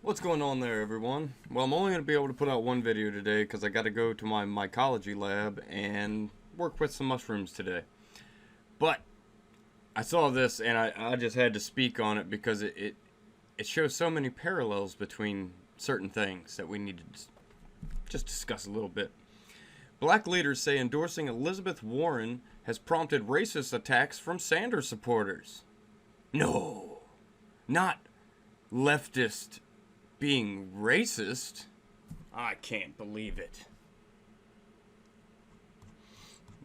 What's going on there, everyone? Well, I'm only going to be able to put out one video today because I got to go to my mycology lab and work with some mushrooms today. But I saw this and I just had to speak on it because it shows so many parallels between certain things that we need to just discuss a little bit. Black leaders say endorsing Elizabeth Warren has prompted racist attacks from Sanders supporters. No, not leftist being racist. I can't believe it.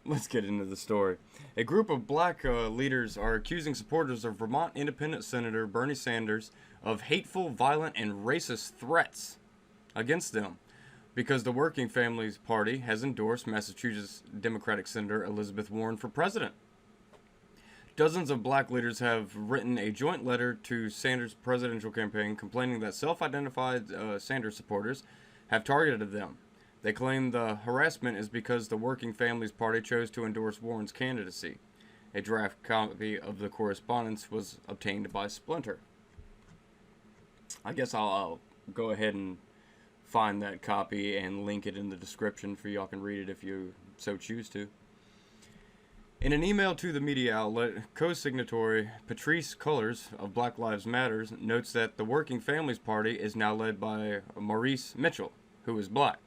Let's get into the story. A group of black leaders are accusing supporters of Vermont Independent Senator Bernie Sanders of hateful, violent, and racist threats against them because the Working Families Party has endorsed Massachusetts Democratic Senator Elizabeth Warren for president. Dozens of black leaders have written a joint letter to Sanders' presidential campaign complaining that self-identified Sanders supporters have targeted them. They claim the harassment is because the Working Families Party chose to endorse Warren's candidacy. A draft copy of the correspondence was obtained by Splinter. I guess I'll go ahead and find that copy and link it in the description for y'all can read it if you so choose to. In an email to the media outlet, co-signatory Patrice Cullors of Black Lives Matter notes that the Working Families Party is now led by Maurice Mitchell, who is black.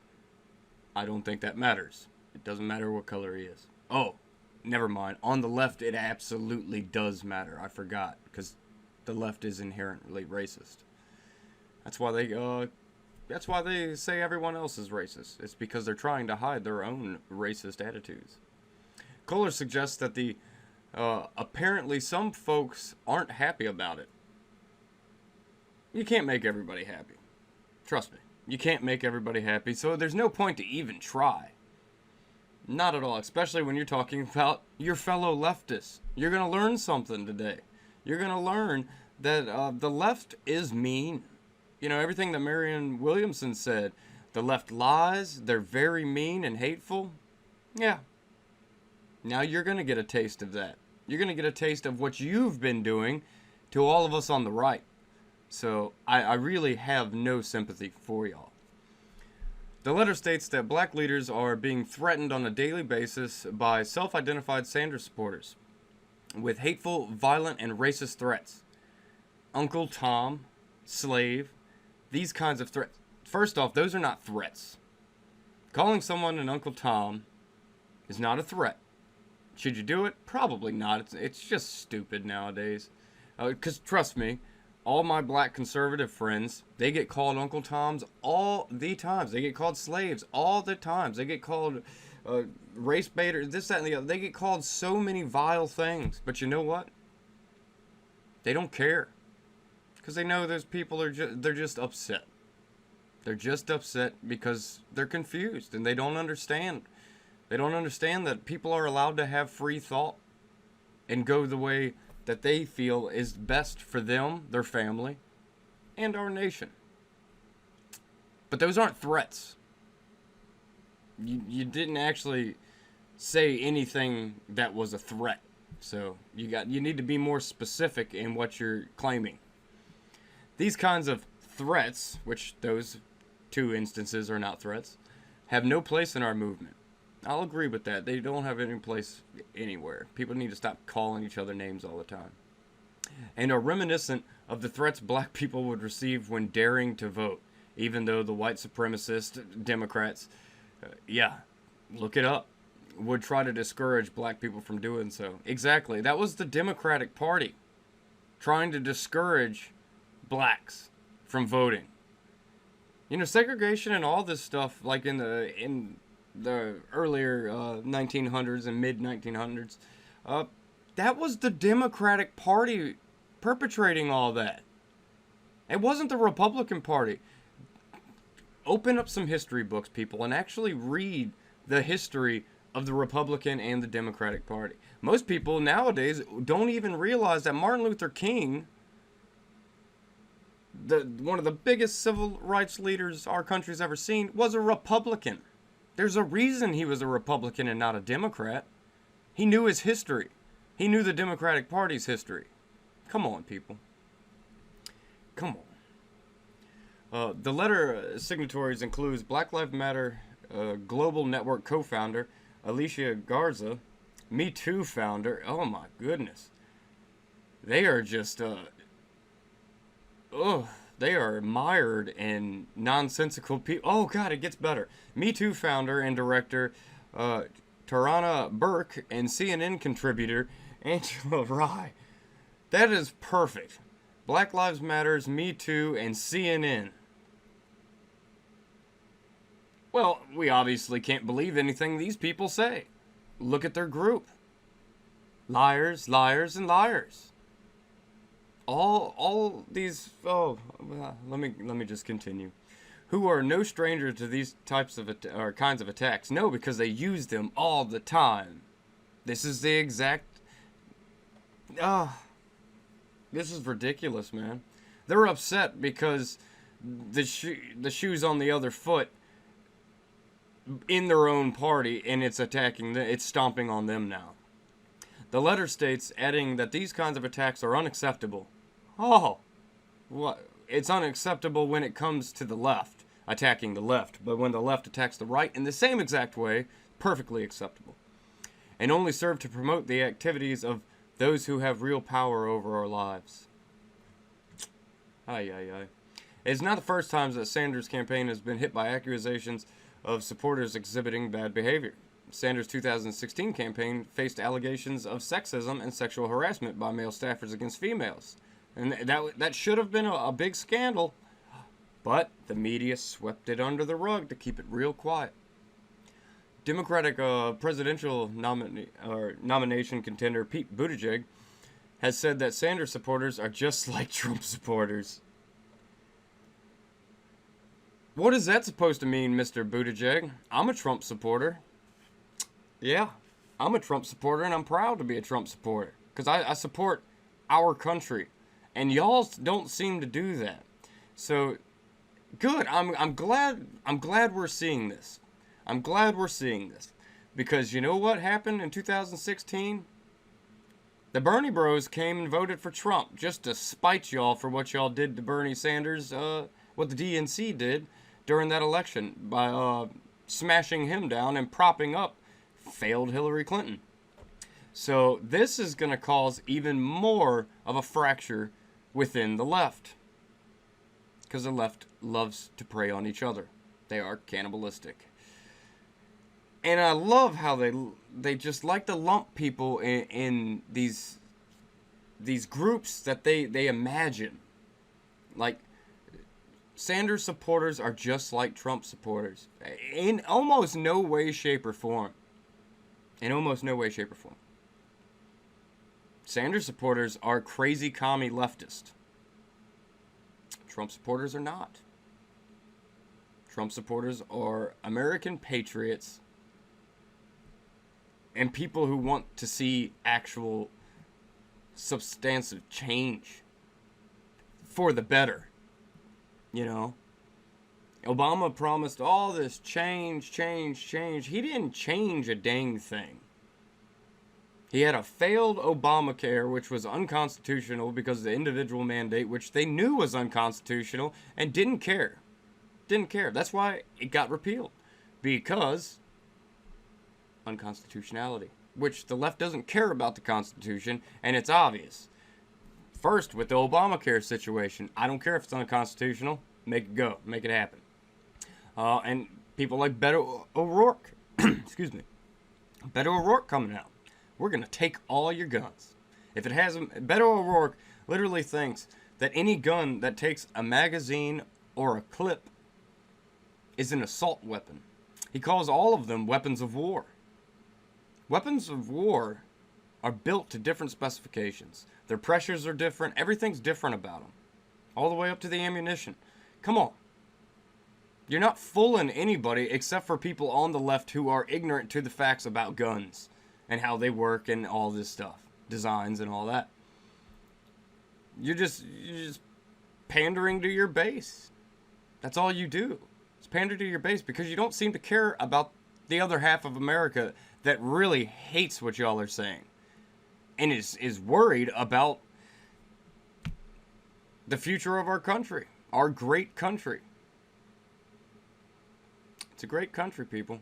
I don't think that matters. It doesn't matter what color he is. Oh, never mind. On the left, it absolutely does matter. I forgot, because the left is inherently racist. That's why they say everyone else is racist. It's because they're trying to hide their own racist attitudes. Kohler suggests that apparently some folks aren't happy about it. You can't make everybody happy. Trust me. You can't make everybody happy, so there's no point to even try. Not at all, especially when you're talking about your fellow leftists. You're going to learn something today. You're going to learn that the left is mean. You know, everything that Marianne Williamson said. The left lies, they're very mean and hateful. Yeah. Now you're going to get a taste of that. You're going to get a taste of what you've been doing to all of us on the right. So I really have no sympathy for y'all. The letter states that black leaders are being threatened on a daily basis by self-identified Sanders supporters with hateful, violent, and racist threats. Uncle Tom, slave, these kinds of threats. First off, those are not threats. Calling someone an Uncle Tom is not a threat. Should you do it? Probably not. It's just stupid nowadays. Because trust me, all my black conservative friends, they get called Uncle Toms all the times. They get called slaves all the times. They get called race baiters, this, that, and the other. They get called so many vile things. But you know what? They don't care. Because they know those people they're just upset. They're just upset because they're confused and they don't understand. They don't understand that people are allowed to have free thought and go the way that they feel is best for them, their family, and our nation. But those aren't threats. You didn't actually say anything that was a threat. So you need to be more specific in what you're claiming. These kinds of threats, which those two instances are not threats, have no place in our movement. I'll agree with that. They don't have any place anywhere. People need to stop calling each other names all the time. And are reminiscent of the threats black people would receive when daring to vote, even though the white supremacist Democrats, look it up, would try to discourage black people from doing so. Exactly. That was the Democratic Party trying to discourage blacks from voting. You know, segregation and all this stuff, like in the earlier 1900s and mid-1900s, that was the Democratic Party perpetrating all that. It wasn't the Republican Party. Open up some history books, people, and actually read the history of the Republican and the Democratic Party. Most people nowadays don't even realize that Martin Luther King, one of the biggest civil rights leaders our country's ever seen, was a Republican. There's a reason he was a Republican and not a Democrat. He knew his history. He knew the Democratic Party's history. Come on, people. Come on. The letter signatories includes Black Lives Matter Global Network co-founder Alicia Garza, Me Too founder. Oh my goodness, they are just they are mired in nonsensical people. Oh god, it gets better. Me Too founder and director Tarana Burke and CNN contributor Angela Rye. That is perfect. Black Lives Matters, Me Too, and CNN. Well, we obviously can't believe anything these people say. Look at their group. Liars, liars, and liars. All these, let me just continue. Who are no stranger to these types of or kinds of attacks. No, because they use them all the time. This is the exact this is ridiculous, man. They're upset because the shoe's on the other foot in their own party, and it's attacking them. It's stomping on them now. The letter states, adding that these kinds of attacks are unacceptable. Oh, what? It's unacceptable when it comes to the left, attacking the left, but when the left attacks the right in the same exact way, perfectly acceptable, and only serve to promote the activities of those who have real power over our lives. Ay, ay, ay. It's not the first time that Sanders' campaign has been hit by accusations of supporters exhibiting bad behavior. Sanders' 2016 campaign faced allegations of sexism and sexual harassment by male staffers against females. And that should have been a big scandal, but the media swept it under the rug to keep it real quiet. Democratic presidential nomination contender Pete Buttigieg has said that Sanders supporters are just like Trump supporters. What is that supposed to mean, Mr. Buttigieg? I'm a Trump supporter. Yeah, I'm a Trump supporter, and I'm proud to be a Trump supporter, because I support our country, and y'all don't seem to do that. So, good. I'm glad we're seeing this. I'm glad we're seeing this, because you know what happened in 2016? The Bernie Bros came and voted for Trump just to spite y'all for what y'all did to Bernie Sanders, what the DNC did during that election by smashing him down and propping up failed Hillary Clinton. So this is going to cause even more of a fracture within the left, because the left loves to prey on each other. They are cannibalistic. And I love how they just like to lump people in these groups that they imagine. Like, Sanders supporters are just like Trump supporters. In almost no way, shape, or form. In almost no way, shape, or form. Sanders supporters are crazy commie leftist. Trump supporters are not. Trump supporters are American patriots and people who want to see actual substantive change for the better. You know? Obama promised all this change. He didn't change a dang thing. He had a failed Obamacare, which was unconstitutional because of the individual mandate, which they knew was unconstitutional and didn't care. Didn't care. That's why it got repealed. Because unconstitutionality, which the left doesn't care about the Constitution, and it's obvious. First, with the Obamacare situation, I don't care if it's unconstitutional. Make it go. Make it happen. And people like Beto O'Rourke, excuse me, Beto O'Rourke coming out. We're going to take all your guns. If it has, Beto O'Rourke literally thinks that any gun that takes a magazine or a clip is an assault weapon. He calls all of them weapons of war. Weapons of war are built to different specifications. Their pressures are different. Everything's different about them. All the way up to the ammunition. Come on. You're not fooling anybody except for people on the left who are ignorant to the facts about guns and how they work and all this stuff. Designs and all that. You're just pandering to your base. That's all you do. It's pander to your base because you don't seem to care about the other half of America that really hates what y'all are saying and is worried about the future of our country. our great country. It's a great country, people.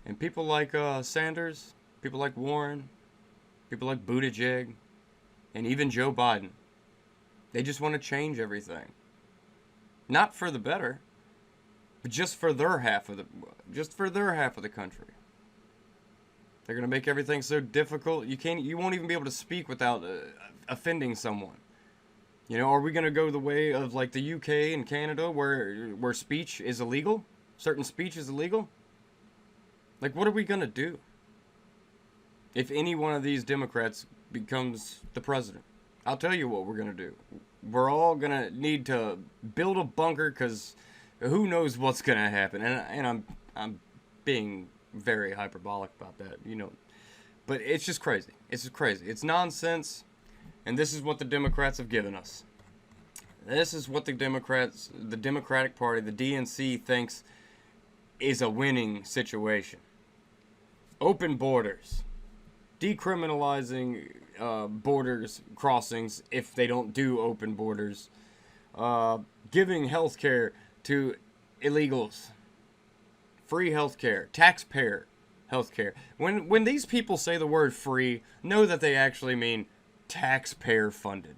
And people like Sanders, people like Warren, people like Buttigieg, and even Joe Biden, they just want to change everything. Not for the better, but just for their half of the country. They're gonna make everything so difficult you won't even be able to speak without offending someone. You know, are we gonna go the way of like the UK and Canada where speech is illegal? Certain speech is illegal? Like, what are we gonna do if any one of these Democrats becomes the president? I'll tell you what we're gonna do. We're all gonna need to build a bunker, because who knows what's gonna happen. And I'm being very hyperbolic about that, you know. But it's just crazy. It's just crazy. It's nonsense. And this is what the Democrats have given us. This is what the Democratic Party, the DNC, thinks is a winning situation. Open borders. Decriminalizing borders crossings if they don't do open borders. Giving health care to illegals. Free health care. Taxpayer health care. When these people say the word free, know that they actually mean taxpayer funded.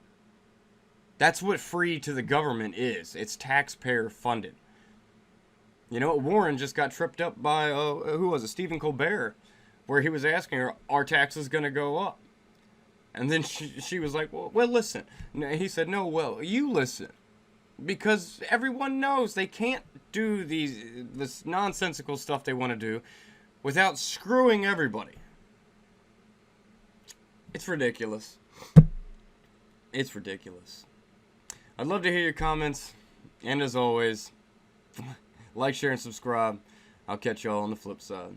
That's what free to the government is. It's taxpayer funded. You know, Warren just got tripped up by, who was it, Stephen Colbert, where he was asking her, are taxes going to go up? And then she was like, well, listen. He said, no, well, you listen. Because everyone knows they can't do this nonsensical stuff they want to do without screwing everybody. It's ridiculous. It's ridiculous. I'd love to hear your comments. And as always, like, share, and subscribe. I'll catch y'all on the flip side.